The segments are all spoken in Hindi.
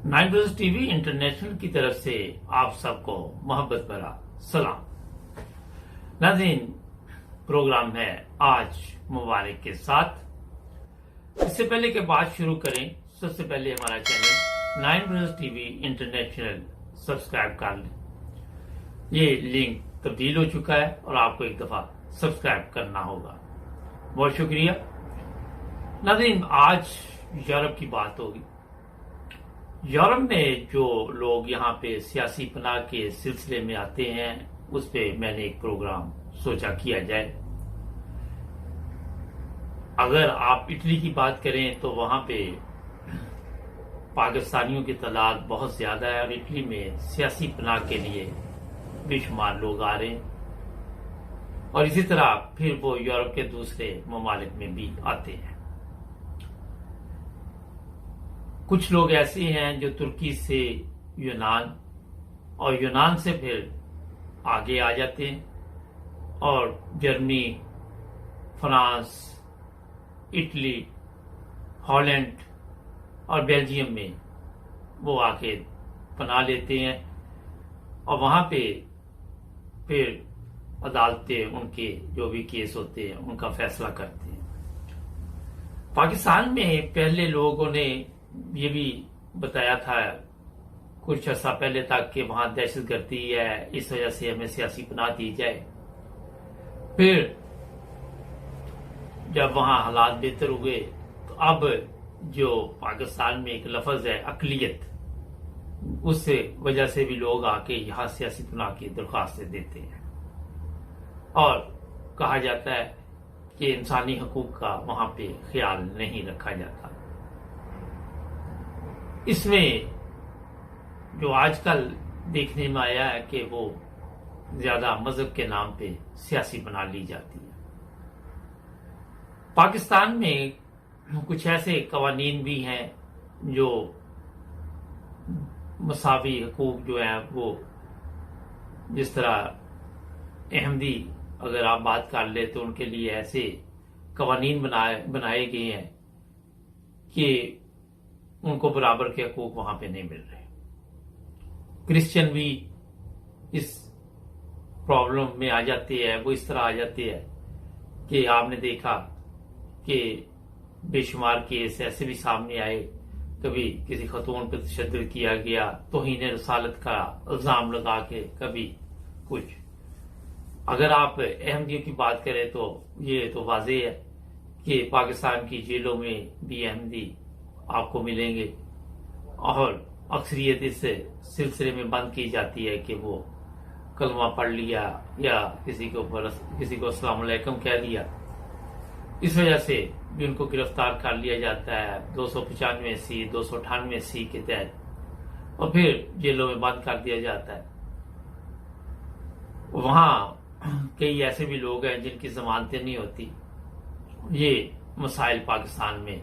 नाइन ब्रदर्स टीवी इंटरनेशनल की तरफ से आप सबको मोहब्बत भरा सलाम। नाज़रीन, प्रोग्राम है आज मुबारक के साथ। इससे पहले के बात शुरू करें, सबसे पहले हमारा channel nine brothers TV international subscribe कर लें। ये लिंक तब्दील हो चुका है और आपको एक दफा सब्सक्राइब करना होगा। बहुत शुक्रिया। नाज़रीन, आज यूरोप की बात होगी। यूरोप में जो लोग यहाँ पे सियासी पनाह के सिलसिले में आते हैं, उस पे मैंने एक प्रोग्राम सोचा किया जाए। अगर आप इटली की बात करें तो वहां पे पाकिस्तानियों की तादाद बहुत ज्यादा है और इटली में सियासी पनाह के लिए बेशुमार लोग आ रहे हैं और इसी तरह फिर वो यूरोप के दूसरे ममालिक में भी आते हैं। कुछ लोग ऐसे हैं जो तुर्की से यूनान और यूनान से फिर आगे आ जाते हैं और जर्मनी, फ्रांस, इटली, हॉलैंड और बेल्जियम में वो आके पनाह लेते हैं और वहां पे फिर अदालतें उनके जो भी केस होते हैं उनका फैसला करते हैं। पाकिस्तान में पहले लोगों ने ये भी बताया था कुछ अर्सा पहले तक कि वहां दहशतगर्दी है, इस वजह से हमें सियासी पनाह दी जाए। फिर जब वहां हालात बेहतर हुए तो अब जो पाकिस्तान में एक लफ्ज है अकलियत, उस वजह से भी लोग आके यहां सियासी पनाह की दरख्वास्तें देते हैं और कहा जाता है कि इंसानी हकूक का वहां पे ख्याल नहीं रखा जाता। इसमें जो आजकल देखने में आया है कि वो ज्यादा मजहब के नाम पे सियासी बना ली जाती है। पाकिस्तान में कुछ ऐसे कवानीन भी हैं जो मसावी हकूक जो है वो, जिस तरह अहमदी अगर आप बात कर ले तो उनके लिए ऐसे कवानीन बनाए गए हैं कि उनको बराबर के हकूक वहां पे नहीं मिल रहे। क्रिश्चियन भी इस प्रॉब्लम में आ जाते हैं। वो इस तरह आ जाते हैं कि आपने देखा कि बेशुमार केस ऐसे भी सामने आए, कभी किसी खतून पर तशद्दुद किया गया, तौहीन रसालत का इल्जाम लगा के, कभी कुछ। अगर आप अहमदियों की बात करें तो ये तो वाज़ेह है कि पाकिस्तान की जेलों में भी अहमदी आपको मिलेंगे और अक्सरियत इस सिलसिले में बंद की जाती है कि वो कलमा पढ़ लिया या किसी को अस्सलाम वालेकुम कह दिया, इस वजह से भी उनको गिरफ्तार कर लिया जाता है 295C 298C के तहत और फिर जेलों में बंद कर दिया जाता है। वहां कई ऐसे भी लोग हैं जिनकी जमानतें नहीं होती। ये मसाइल पाकिस्तान में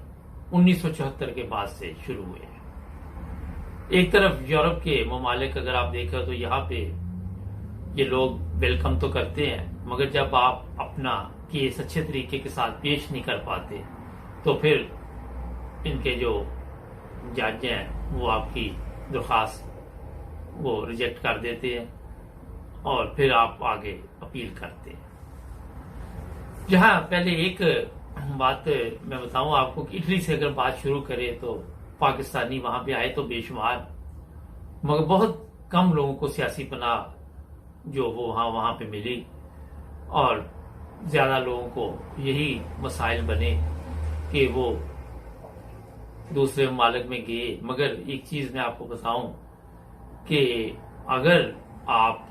1974 के बाद से शुरू हुए हैं। एक तरफ यूरोप के ममालिक अगर आप देखें तो यहाँ पे ये लोग वेलकम तो करते हैं, मगर जब आप अपना केस अच्छे तरीके के साथ पेश नहीं कर पाते तो फिर इनके जो जज हैं वो आपकी दरख्वास्त वो रिजेक्ट कर देते हैं और फिर आप आगे अपील करते हैं। जहां पहले एक बात मैं बताऊं आपको कि इटली से अगर बात शुरू करें तो पाकिस्तानी वहां पे आए तो बेशुमार, मगर बहुत कम लोगों को सियासी पनाह जो वो वहां पे मिली और ज्यादा लोगों को यही मसाइल बने कि वो दूसरे ममालिक में गए। मगर एक चीज मैं आपको बताऊं कि अगर आप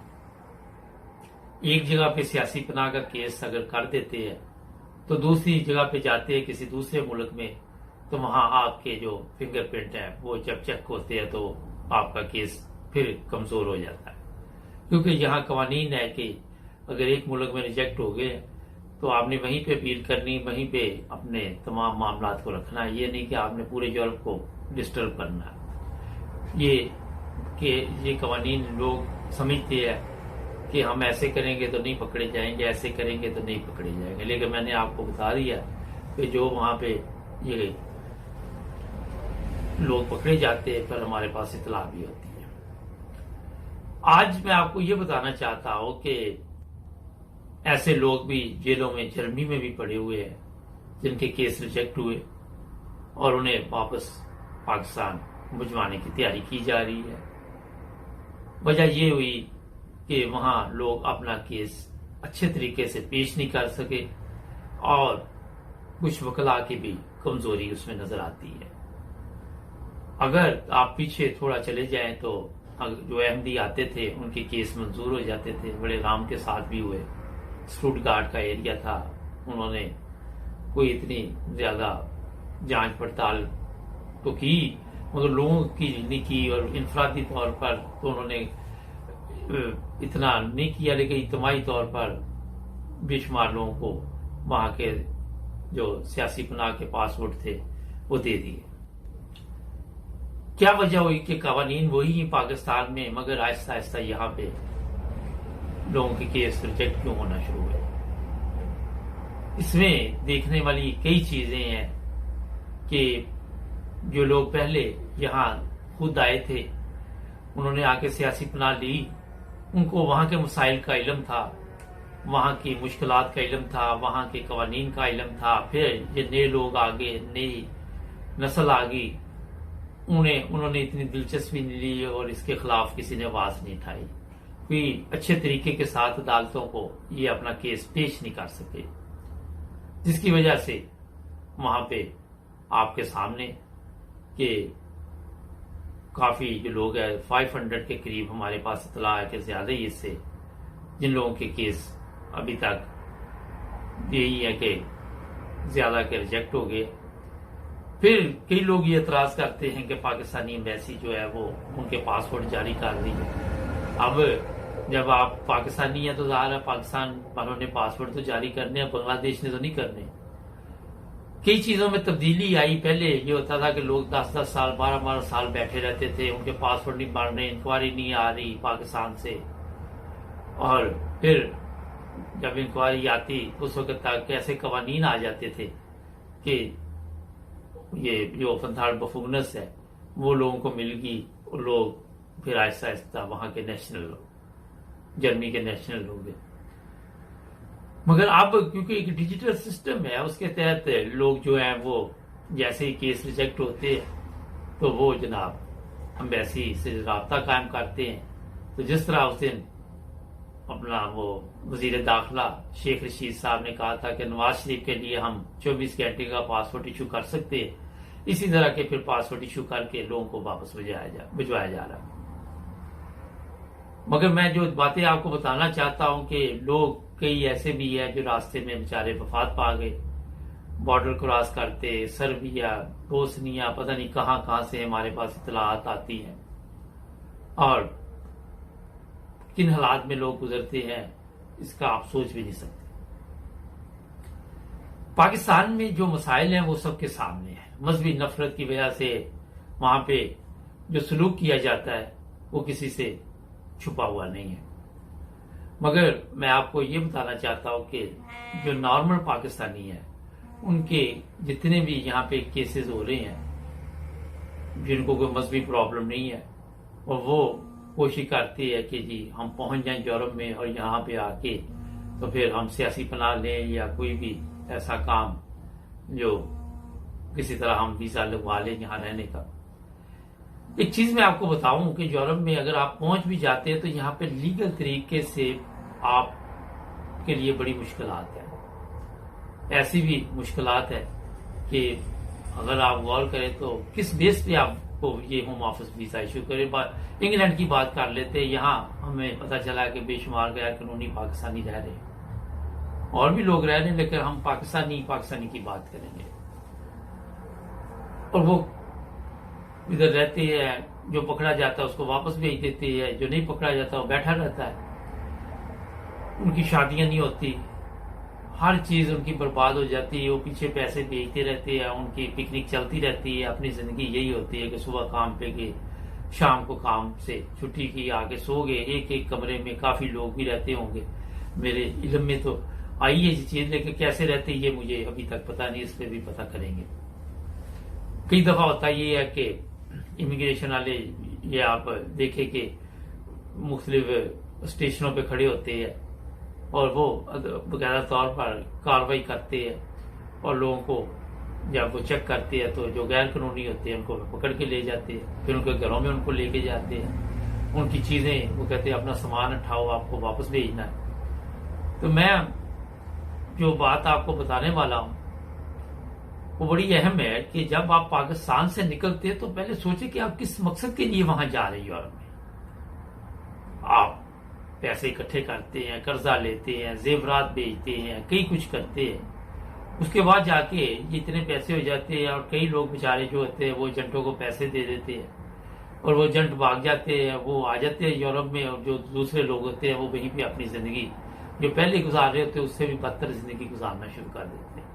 एक जगह पे सियासी पनाह का केस अगर कर देते हैं तो दूसरी जगह पे जाते हैं किसी दूसरे मुल्क में, तो वहां आपके जो फिंगरप्रिंट है वो जब चेक होते हैं तो आपका केस फिर कमजोर हो जाता है। क्योंकि यहाँ कवानीन है कि अगर एक मुल्क में रिजेक्ट हो गए तो आपने वहीं पे अपील करनी, वहीं पे अपने तमाम मामला को रखना। ये नहीं कि आपने पूरे यूरोप को डिस्टर्ब करना। ये कवानीन लोग समझते हैं कि हम ऐसे करेंगे तो नहीं पकड़े जाएंगे, ऐसे करेंगे तो नहीं पकड़े जाएंगे। लेकिन मैंने आपको बता दिया कि जो वहां पे ये लोग पकड़े जाते हैं, पर हमारे पास इतला भी होती है। आज मैं आपको ये बताना चाहता हूं कि ऐसे लोग भी जेलों में, जर्मनी में भी पड़े हुए हैं, जिनके केस रिजेक्ट हुए और उन्हें वापस पाकिस्तान भिजवाने की तैयारी की जा रही है। वजह यह हुई कि वहां लोग अपना केस अच्छे तरीके से पेश नहीं कर सके और कुछ वकला की भी कमजोरी उसमें नजर आती है। अगर आप पीछे थोड़ा चले जाएं तो जो अहमदी आते थे उनके केस मंजूर हो जाते थे। बड़े राम के साथ भी हुए। स्टुटगार्ट का एरिया था, उन्होंने कोई इतनी ज्यादा जांच पड़ताल तो की मगर लोगों की नहीं की, और इंफरादी तौर पर तो उन्होंने इतना नहीं किया, लेकिन इज्तिमाई तौर पर बेशुमार लोगों को वहां के जो सियासी पनाह के पासपोर्ट थे वो दे दिए। क्या वजह हुई कि कवानीन वही पाकिस्तान में, मगर आहिस्ता आहिस्ता यहाँ पे लोगों के केस रिजेक्ट क्यों होना शुरू हुए? इसमें देखने वाली कई चीजें हैं कि जो लोग पहले यहाँ खुद आए थे, उन्होंने आके सियासी पनाह ली, उनको वहां के मसाइल का इल्म था, वहां की मुश्किलात का इल्म था, वहां के कवानीन का इल्म था। फिर ये नए लोग आ गए, नई नस्ल आ गई, उन्होंने इतनी दिलचस्पी नहीं ली और इसके खिलाफ किसी ने आवाज नहीं उठाई। कोई अच्छे तरीके के साथ अदालतों को ये अपना केस पेश नहीं कर सके, जिसकी वजह से वहां पे आपके सामने कि काफी जो लोग हैं 500 के करीब हमारे पास इतला है कि ज्यादा ही इससे, जिन लोगों के केस अभी तक यही है कि ज्यादा के रिजेक्ट हो गए। फिर कई लोग ये एतराज करते हैं कि पाकिस्तानी एम्बेसी जो है वो उनके पासपोर्ट जारी कर दी है। अब जब आप पाकिस्तानी है तो ज़ाहिर है पाकिस्तान वालों ने पासपोर्ट तो जारी करने हैं, बांग्लादेश ने तो नहीं करने। कई चीजों में तब्दीली आई। पहले ये होता था कि लोग 10-10 साल 12-12 साल बैठे रहते थे, उनके पासपोर्ट नहीं बन रहे, इंक्वायरी नहीं आ रही पाकिस्तान से, और फिर जब इंक्वायरी आती उस वक्त तक ऐसे कवानीन आ जाते थे कि ये जो फंथाड़ बफूगनस है वो लोगों को मिल गई, और लोग फिर आहिस्ता आहिस्ता वहां के नेशनल, जर्मनी के नेशनल हो गए। मगर अब क्योंकि एक डिजिटल सिस्टम है, उसके तहत लोग जो हैं वो जैसे ही केस रिजेक्ट होते हैं तो वो जनाब एम्बेसी से राब्ता कायम करते हैं। तो जिस तरह उस दिन अपना वो वजीर दाखिला शेख रशीद साहब ने कहा था कि नवाज शरीफ के लिए हम 24 घंटे का पासपोर्ट इशू कर सकते हैं, इसी तरह के फिर पासपोर्ट इशू करके लोगों को वापस भिजवाया जा रहा है। मगर मैं जो बातें आपको बताना चाहता हूं कि लोग कई ऐसे भी है जो रास्ते में बेचारे वफात पा गए, बॉर्डर क्रॉस करते, सर्बिया, बोस्निया, पता नहीं कहां कहां से हमारे पास इतलात आती हैं, और किन हालात में लोग गुजरते हैं इसका आप सोच भी नहीं सकते। पाकिस्तान में जो मसाइल हैं वो सबके सामने है। मजहबी नफरत की वजह से वहां पे जो सलूक किया जाता है वो किसी से छुपा हुआ नहीं है। मगर मैं आपको ये बताना चाहता हूं कि जो नॉर्मल पाकिस्तानी है उनके जितने भी यहाँ पे केसेस हो रहे हैं, जिनको कोई मजहबी प्रॉब्लम नहीं है, और वो कोशिश करती है कि जी हम पहुंच जाएं यूरोप में और यहाँ पे आके तो फिर हम सियासी पनाह लें या कोई भी ऐसा काम जो किसी तरह हम वीजा लगवा लें यहाँ रहने का। एक चीज मैं आपको बताऊं कि यूरोप में अगर आप पहुंच भी जाते हैं तो यहाँ पे लीगल तरीके से आप के लिए बड़ी मुश्किलात है। ऐसी भी मुश्किलात है कि अगर आप गौर करें तो किस बेस पे आपको ये होम ऑफिस वीजा इशू करे। इंग्लैंड की बात कर लेते, यहाँ हमें पता चला कि बेशुमार गैर कानूनी पाकिस्तानी रह रहे हैं, और भी लोग रह रहे हैं, लेकिन हम पाकिस्तानी की बात करेंगे। और वो इधर रहते हैं, जो पकड़ा जाता है उसको वापस भेज देते हैं, जो नहीं पकड़ा जाता वो बैठा रहता है, उनकी शादियां नहीं होती, हर चीज उनकी बर्बाद हो जाती है, वो पीछे पैसे भेजते रहते हैं, उनकी पिकनिक चलती रहती है। अपनी जिंदगी यही होती है कि सुबह काम पे गए, शाम को काम से छुट्टी की, आके सो गए। एक एक कमरे में काफी लोग भी रहते होंगे, मेरे इल्म में तो आई है ये चीज, लेकिन कैसे रहते ये मुझे अभी तक पता नहीं, इस पर भी पता करेंगे। कई दफा होता ये है कि इमिग्रेशन वाले, ये आप देखें कि मुख्तलिफ स्टेशनों पे खड़े होते हैं और वो बकायदा तौर पर कार्रवाई करते हैं और लोगों को जब वो चेक करते हैं तो जो गैर कानूनी होते हैं उनको पकड़ के ले जाते हैं, फिर उनके घरों में उनको लेके जाते हैं, उनकी चीजें, वो कहते हैं अपना सामान उठाओ, आपको वापस भेजना है। तो मैं जो बात आपको बताने वाला हूं वो बड़ी अहम है कि जब आप पाकिस्तान से निकलते हैं तो पहले सोचे कि आप किस मकसद के लिए वहां जा रहे हो। यूरोप में आप पैसे इकट्ठे करते हैं, कर्जा लेते हैं, जेवरात बेचते हैं, कई कुछ करते हैं, उसके बाद जाके ये इतने पैसे हो जाते हैं और कई लोग बेचारे जो होते हैं वो एजेंटों को पैसे दे देते हैं और वो एजेंट भाग जाते हैं, वो आ जाते हैं यूरोप में, और जो दूसरे लोग होते हैं वो वहीं पे अपनी जिंदगी जो पहले गुजार रहे होते हैं उससे भी बदतर जिंदगी गुजारना शुरू कर देते हैं।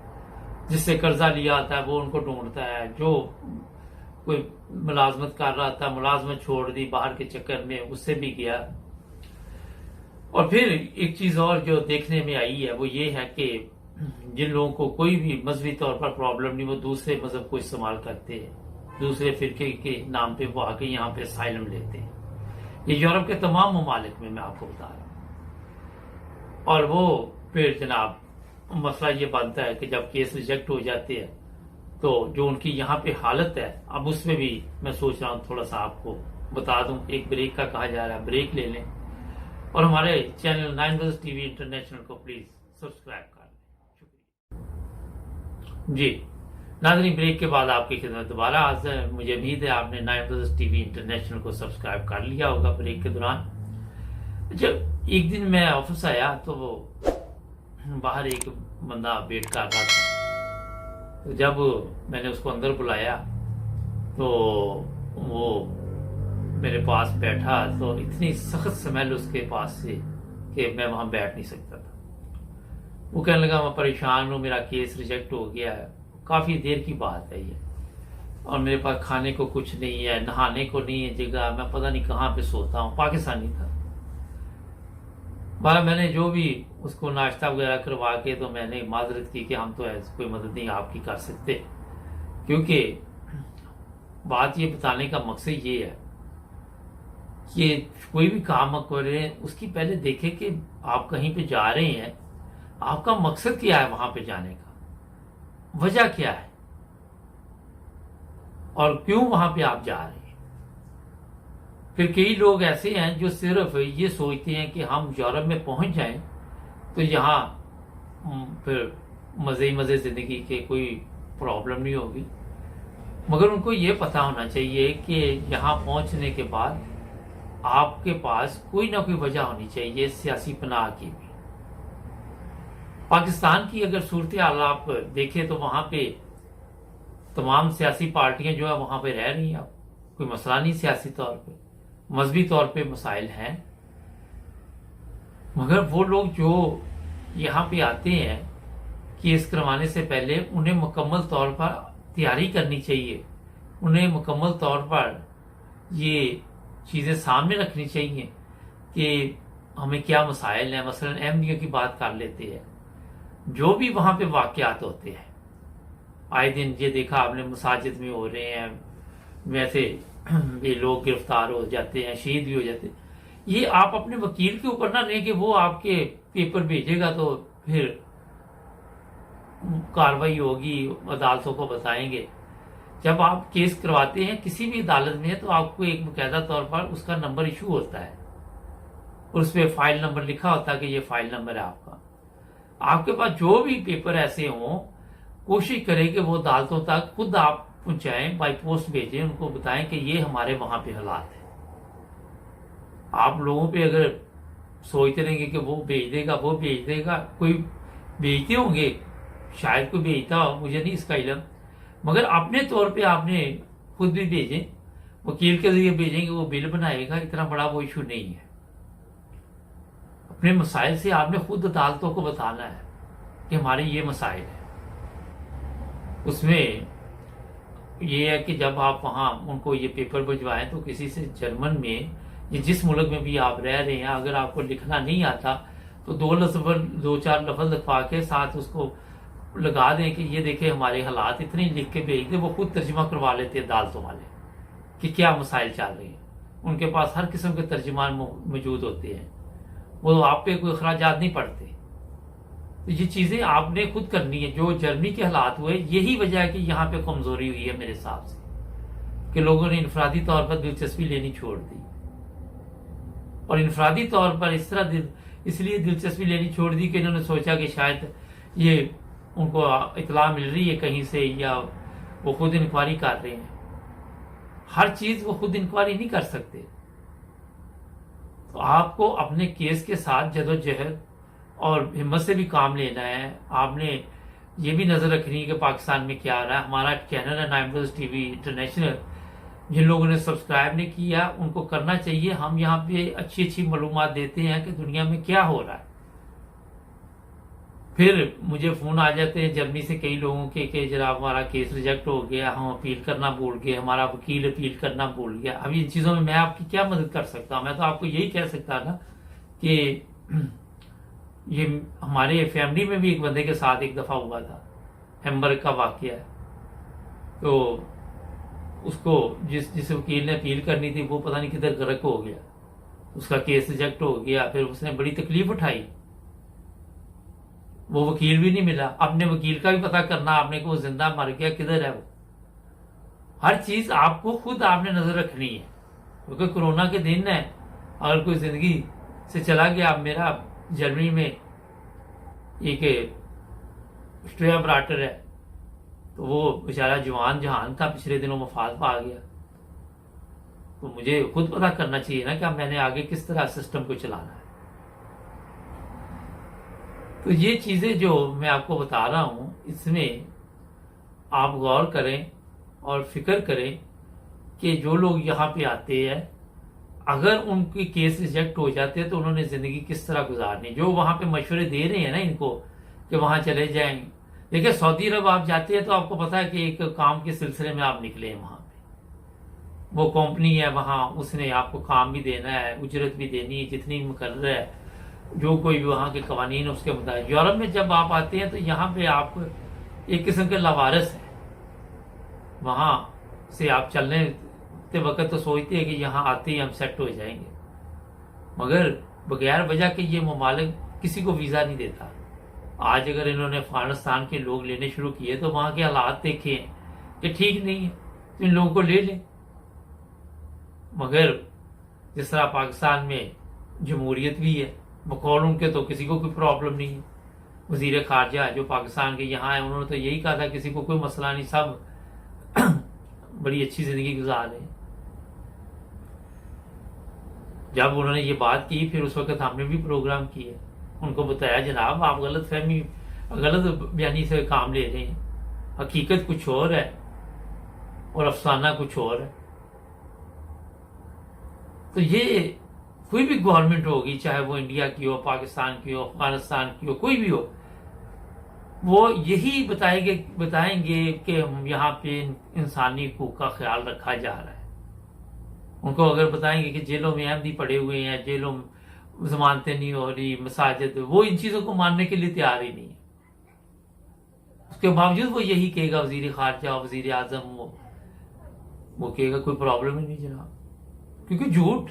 जिससे कर्जा लिया आता है वो उनको ढूंढता है, जो कोई मुलाजमत कर रहा था मुलाजमत छोड़ दी बाहर के चक्कर में, उससे भी गया। और फिर एक चीज और जो देखने में आई है वो ये है कि जिन लोगों को कोई भी मजहबी तौर पर प्रॉब्लम नहीं, वो दूसरे मजहब को इस्तेमाल करते हैं, दूसरे फिरके के नाम पे वो आके यहाँ पे असाइलम लेते हैं। ये यूरोप के तमाम ममालिक में मैं आपको बता रहा हूं। और वो फिर जनाब मसला ये बनता है कि जब केस रिजेक्ट हो जाते हैं तो जो उनकी यहाँ पे हालत है, अब उसमें भी मैं सोच रहा हूँ थोड़ा सा आपको बता दूं। एक ब्रेक का कहा जा रहा है, ब्रेक ले लें और हमारे चैनल 9 Brothers TV इंटरनेशनल को प्लीज सब्सक्राइब कर लें। शुक्रिया जी। नाज़रीन, ब्रेक के बाद आपकी खिदमत दोबारा हाजिर है। मुझे उम्मीद है आपने 9 Brothers TV इंटरनेशनल को सब्सक्राइब कर लिया होगा ब्रेक के दौरान। जब एक दिन मैं ऑफिस आया तो वो बाहर एक बंदा वेट कर रहा था, तो जब मैंने उसको अंदर बुलाया तो वो मेरे पास बैठा तो इतनी सख्त स्मेल उसके पास से कि मैं वहां बैठ नहीं सकता था। वो कहने लगा मैं परेशान हूं, मेरा केस रिजेक्ट हो गया है। काफी देर की बात है ये, और मेरे पास खाने को कुछ नहीं है, नहाने को नहीं है जगह, मैं पता नहीं कहाँ पे सोता हूँ। पाकिस्तानी था। बारह मैंने जो भी उसको नाश्ता वगैरह करवा के तो मैंने माजरत की कि हम तो ऐसी कोई मदद नहीं आपकी कर सकते, क्योंकि बात ये बताने का मकसद ये है कि कोई भी काम करें उसकी पहले देखें कि आप कहीं पे जा रहे हैं, आपका मकसद क्या है वहां पे जाने का, वजह क्या है और क्यों वहां पे आप जा रहे हैं। फिर कई लोग ऐसे हैं जो सिर्फ ये सोचते हैं कि हम यूरोप में पहुंच जाएं तो यहाँ फिर मजे जिंदगी के कोई प्रॉब्लम नहीं होगी, मगर उनको ये पता होना चाहिए कि यहाँ पहुंचने के बाद आपके पास कोई ना कोई वजह होनी चाहिए सियासी पनाह की भी। पाकिस्तान की अगर सूरत हाल आप देखें तो वहां पे तमाम सियासी पार्टियां जो है वहां पे रह रही हैं, कोई मसला नहीं सियासी तौर पे, मजहबी तौर पे मसाइल हैं, मगर वो लोग जो यहाँ पे आते हैं केस करवाने से पहले उन्हें मुकम्मल तौर पर तैयारी करनी चाहिए, उन्हें मुकम्मल तौर पर ये चीजें सामने रखनी चाहिए कि हमें क्या मसाइल हैं। मसलन अहमदियों की बात कर लेते हैं, जो भी वहां पे वाकयात होते हैं आए दिन, ये देखा आपने मसाजिद में हो रहे हैं, वैसे ये लोग गिरफ्तार हो जाते हैं, शहीद भी हो जाते हैं। ये आप अपने वकील के ऊपर ना लें कि वो आपके पेपर भेजेगा तो फिर कार्रवाई होगी, अदालतों को बताएंगे। जब आप केस करवाते हैं किसी भी अदालत में तो आपको एक बाकायदा तौर पर उसका नंबर इशू होता है और उस पर फाइल नंबर लिखा होता है कि ये फाइल नंबर है आपका। आपके पास जो भी पेपर ऐसे हों, कोशिश करें कि वो अदालतों तक खुद आप पहुंचाएं, बाई पोस्ट भेजें, उनको बताएं कि ये हमारे वहां पे हालात है। आप लोगों पे अगर सोचते रहेंगे कि वो भेज देगा वो भेज देगा, कोई भेजते होंगे, शायद कोई भेजता हो, मुझे नहीं इसका इल्म, मगर अपने तौर पे आपने खुद भी भेजें, वकील के जरिए भेजेंगे, वो बिल बनाएगा, इतना बड़ा वो इशू नहीं है। अपने मसाइल से आपने खुद अदालतों को बताना है कि हमारे ये मसाइल है। उसमें ये है कि जब आप वहां उनको ये पेपर भिजवाएं तो किसी से जर्मन में या जिस मुल्क में भी आप रह रहे हैं, अगर आपको लिखना नहीं आता तो दो चार लफ्ज लिखवा के साथ उसको लगा दें कि ये देखे हमारे हालात, इतने लिख के भेज दें, वो खुद तर्जुमा करवा लेते हैं अदालतों वाले कि क्या मसाइल चल रहे हैं। उनके पास हर किस्म के तर्जुमान मौजूद होते हैं, वो आप पे कोई अखराजात नहीं पड़ते। तो ये चीजें आपने खुद करनी है। जो जर्मनी के हालात हुए, यही वजह है कि यहाँ पे कमजोरी हुई है मेरे हिसाब से, कि लोगों ने इनफरादी तौर पर दिलचस्पी लेनी छोड़ दी। और इनफरादी तौर पर इसलिए दिलचस्पी लेनी छोड़ दी कि इन्होंने सोचा कि शायद ये उनको इतला मिल रही है कहीं से, या वो खुद इंक्वायरी कर रहे हैं। हर चीज वो खुद इंक्वायरी नहीं कर सकते। तो आपको अपने केस के साथ जदोजहद और हिम्मत से भी काम लेना है। आपने ये भी नजर रखनी है कि पाकिस्तान में क्या आ रहा है। हमारा चैनल है नाइम्स टीवी इंटरनेशनल, जिन लोगों ने सब्सक्राइब नहीं किया उनको करना चाहिए। हम यहाँ पे अच्छी अच्छी मालूमात देते हैं कि दुनिया में क्या हो रहा है। फिर मुझे फोन आ जाते हैं जर्मनी से कई लोगों के कि जनाब हमारा केस रिजेक्ट हो गया, हम अपील करना भूल गए, हमारा वकील अपील करना भूल गया। अब इन चीजों में मैं आपकी क्या मदद कर सकता हूं? मैं तो आपको यही कह सकता ना कि ये हमारे फैमिली में भी एक बंदे के साथ एक दफा हुआ था, हैम्बर्ग का वाकया है। तो उसको जिस वकील ने अपील करनी थी वो पता नहीं किधर गर्क हो गया, उसका केस रिजेक्ट हो गया। फिर उसने बड़ी तकलीफ उठाई, वो वकील भी नहीं मिला। अपने वकील का भी पता करना आपने कि वो जिंदा मर गया, किधर है वो। हर चीज आपको खुद आपने नजर रखनी है, क्योंकि कोरोना के दिन है। अगर कोई जिंदगी से चला गया, अब मेरा जर्मनी में एक स्ट्रेया ब्राटर है, तो वो बेचारा जवान जहान था, पिछले दिनों वफात पा गया। तो मुझे खुद पता करना चाहिए ना कि अब मैंने आगे किस तरह सिस्टम को चलाना है। तो ये चीजें जो मैं आपको बता रहा हूं, इसमें आप गौर करें और फिक्र करें कि जो लोग यहाँ पे आते हैं, अगर उनके केस रिजेक्ट हो जाते हैं तो उन्होंने जिंदगी किस तरह गुजारनी। जो वहां पे मशवरे दे रहे हैं ना इनको कि वहां चले जाएं, देखिए सऊदी अरब आप जाते हैं तो आपको पता है कि एक काम के सिलसिले में आप निकले हैं वहां पे। वो कंपनी है वहां, उसने आपको काम भी देना है, उजरत भी देनी है, जितनी मुकर्रर है, जो कोई भी वहां के कवानीन उसके मुताबिक। यूरोप में जब आप आते हैं तो यहाँ पे आप एक किस्म के लवारिस हैं। वहां से आप चलने के वक्त तो सोचते हैं कि यहाँ आते ही हम सेट हो जाएंगे, मगर बगैर वजह के ये ममालिक किसी को वीजा नहीं देता। आज अगर इन्होंने अफगानिस्तान के लोग लेने शुरू किए तो वहां के हालात देखे कि ठीक नहीं है, तो इन लोगों को ले लें। मगर जिस तरह पाकिस्तान में जमहूरियत भी है, बकौल उनके तो किसी को कोई प्रॉब्लम नहीं है। वजीर खारजा जो पाकिस्तान के यहाँ है, उन्होंने तो यही कहा था किसी को कोई मसला नहीं, सब बड़ी अच्छी जिंदगी गुजार रहे हैं। जब उन्होंने ये बात की, फिर उस वक्त हमने भी प्रोग्राम किए, उनको बताया जनाब आप गलत बयानी से काम ले रहे हैं, हकीकत कुछ और है और अफसाना कुछ और है। तो ये कोई भी गवर्नमेंट होगी, चाहे वो इंडिया की हो, पाकिस्तान की हो, अफगानिस्तान की हो, कोई भी हो, वो यही बताएंगे कि हम यहाँ पे इंसानी हकूक का ख्याल रखा जा रहा है। उनको अगर बताएंगे कि जेलों में अहमदी पड़े हुए हैं, जेलों में जमानतें नहीं हो रही, मसाजिद, वो इन चीजों को मानने के लिए तैयार ही नहीं है। उसके बावजूद वो यही कहेगा, वजीर खारजा, वजीर आजम, वो कहेगा कोई प्रॉब्लम ही नहीं जनाब, क्योंकि झूठ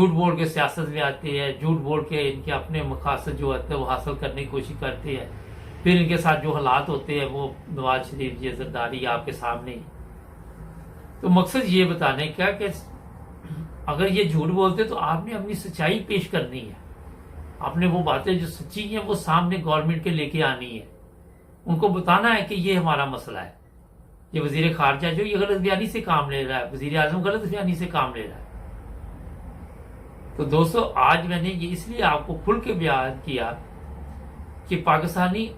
बोल के सियासत में आते हैं, झूठ बोल के इनके अपने मकासद जो होते हैं वो हासिल करने की कोशिश करते हैं। फिर इनके साथ जो हालात होते हैं वो नवाज शरीफ, ये जरदारी आपके सामने। तो मकसद ये बताने का कि अगर ये झूठ बोलते तो आपने अपनी सच्चाई पेश करनी है, आपने वो बातें जो सच्ची हैं वो सामने गवर्नमेंट के लेके आनी है। उनको बताना है कि ये हमारा मसला है, ये वजीर खारजा जो ये गलत बयानी से काम ले रहा है, वजीर आजम गलत बयानी से काम ले रहा है। तो दोस्तों आज मैंने ये इसलिए आपको खुल के बयान किया कि पाकिस्तानी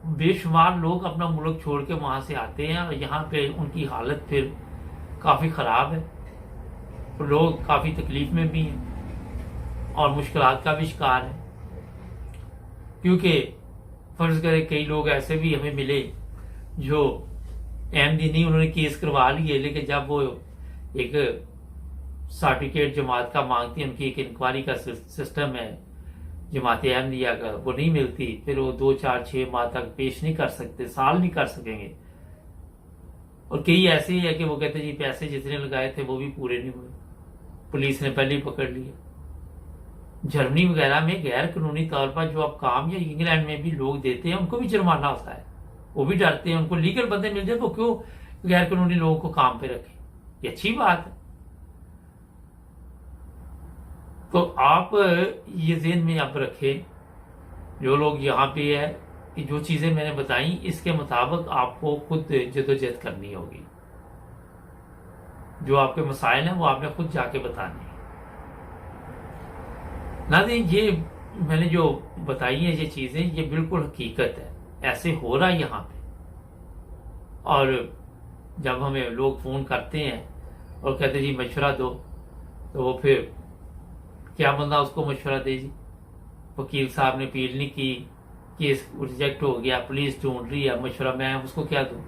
बेशुमार लोग अपना मुल्क छोड़ के वहां से आते हैं और यहाँ पे उनकी हालत फिर काफी खराब है, तो लोग काफी तकलीफ में भी हैं और मुश्किलात का भी शिकार है। क्योंकि फर्ज करें कई लोग ऐसे भी हमें मिले जो अहमदी नहीं, उन्होंने केस करवा लिए, लेकिन जब वो एक सर्टिफिकेट जमात का मांगती है, उनकी एक इंक्वायरी का सिस्टम है, जमात अहमदिया का वो नहीं मिलती, फिर वो 2 4 6 माह तक पेश नहीं कर सकते, साल नहीं कर सकेंगे। और कई ऐसे ही है कि वो कहते जी पैसे जितने लगाए थे वो भी पूरे नहीं हुए, पुलिस ने पहले ही पकड़ लिया। जर्मनी वगैरह में गैर कानूनी तौर पर जो अब काम, या इंग्लैंड में भी लोग देते हैं उनको भी जुर्माना होता है, वो भी डरते हैं। उनको लीगल बंदे मिल जाए तो क्यों गैर कानूनी लोगों को काम पे रखें, ये अच्छी बात है। तो आप ये ज़हन में अब रखें, जो लोग यहाँ पे है, कि जो चीजें मैंने बताई इसके मुताबिक आपको खुद जदोजहद करनी होगी। जो आपके मसाइल हैं वो आपने खुद जाके बताने हैं। नाज़रीन, ये मैंने जो बताई है ये चीजें, ये बिल्कुल हकीकत है, ऐसे हो रहा है यहाँ पे। और जब हमें लोग फोन करते हैं और कहते जी मशवरा दो, तो वो फिर क्या बंदा उसको मशवरा दे जी। वकील साहब ने अपील नहीं की, केस रिजेक्ट हो गया, पुलिस ढूंढ रही है, मशवरा मैं उसको क्या दूं।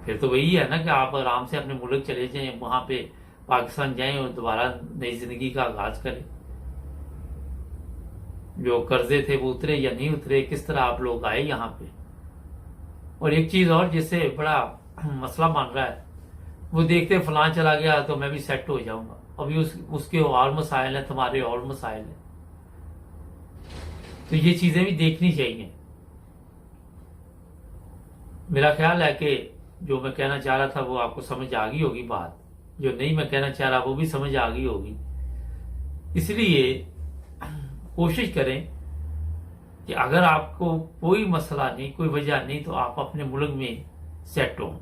फिर तो वही है ना कि आप आराम से अपने मुल्क चले जाएं, वहां पे पाकिस्तान जाएं और दोबारा नई जिंदगी का आगाज करें। जो कर्जे थे वो उतरे या नहीं उतरे, किस तरह आप लोग आए यहाँ पे। और एक चीज और जिससे बड़ा मसला बन रहा है, वो देखते फलां चला गया तो मैं भी सेट हो जाऊंगा। अभी उसके और मसाइल हैं, तुम्हारे और मसाइल हैं। तो ये चीजें भी देखनी चाहिए। मेरा ख्याल है कि जो मैं कहना चाह रहा था वो आपको समझ आ गई होगी बात, जो नहीं मैं कहना चाह रहा वो भी समझ आ गई होगी। इसलिए कोशिश करें कि अगर आपको कोई मसला नहीं, कोई वजह नहीं, तो आप अपने मुल्क में सेट हो।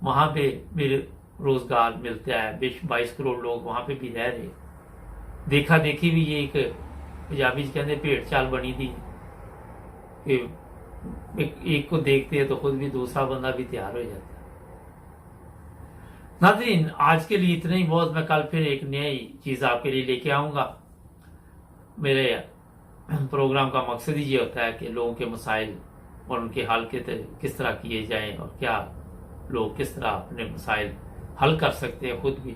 वहां पे मेरे रोजगार मिलता है, 22 करोड़ लोग वहां पे भी रह रहे। देखा देखी भी ये एक पंजाबी कहते भेड़ चाल बनी थी कि एक को देखते हैं तो खुद भी दूसरा बंदा भी तैयार हो जाता है। नाज़रीन, आज के लिए इतना ही बहुत। मैं कल फिर एक नई चीज आपके लिए लेके आऊंगा। मेरे प्रोग्राम का मकसद ही ये होता है कि लोगों के मसाइल और उनके हल किस तरह किए जाएं, और क्या लोग किस तरह अपने मसाइल हल कर सकते हैं खुद भी।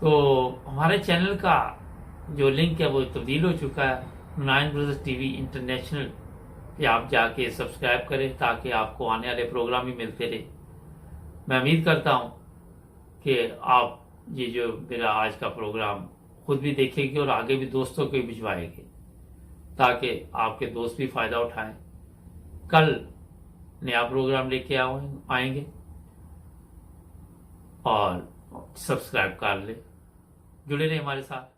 तो हमारे चैनल का जो लिंक है वो तब्दील हो चुका है, हुनाइन ब्रदर्स टीवी इंटरनेशनल पे आप जाके सब्सक्राइब करें ताकि आपको आने वाले प्रोग्राम भी मिलते रहे। मैं उम्मीद करता हूं कि आप ये जो मेरा आज का प्रोग्राम खुद भी देखेंगे और आगे भी दोस्तों को भी भिजवाएंगे, ताकि आपके दोस्त भी फायदा उठाएं। कल नया प्रोग्राम लेके आएंगे, और सब्सक्राइब कर ले, जुड़े रहे हमारे साथ।